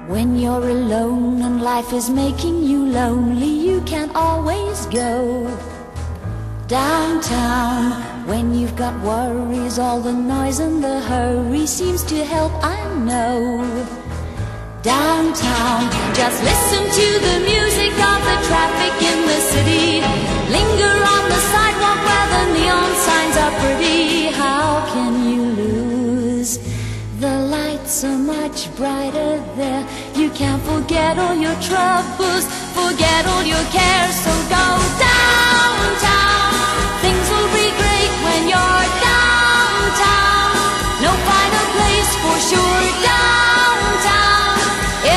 When you're alone and life is making you lonely, you can always go downtown. When you've got worries, all the noise and the hurry seems to help, I know. Downtown, just listen to the music of the traffic in the city. Linger on the sidewalk where the neon signs are pretty. How can you lose? The lights are much brighter there. You can't forget all your troubles, forget all your cares. So go downtown. Things will be great when you're downtown. No finer place for sure. Downtown,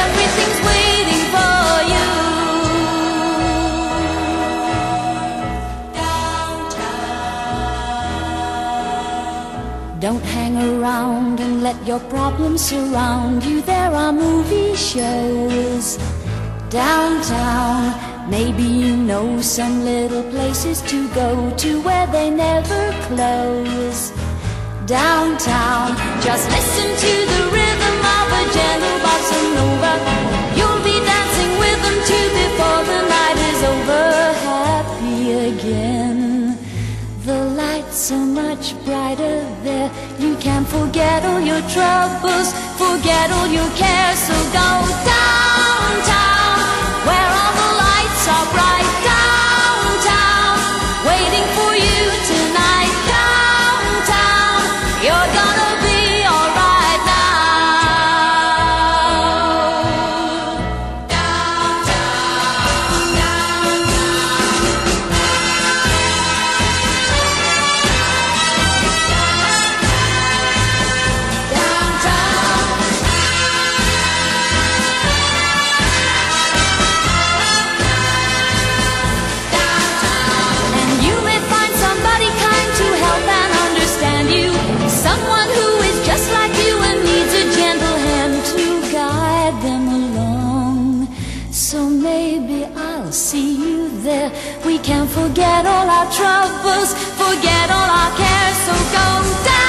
everything's waiting for you. Downtown. Don't hang around and let your problems surround you. There are movie shows downtown. Maybe you know some little places to go to where they never close. Downtown, just listen to the rhythm of a gentle bossa nova. You'll be dancing with them too before the night is over. Happy again. The lights are much brighter there. You can forget all your troubles, forget all your cares. So go downtown, where all the lights are bright. Downtown, waiting for you tonight. Downtown, you're gonna be alright now. Downtown, and you may find somebody kind to help and understand you. Someone who is just like you and needs a gentle hand to guide them along. So maybe I'll see you there. We can forget all our troubles, forget all our cares. So go down.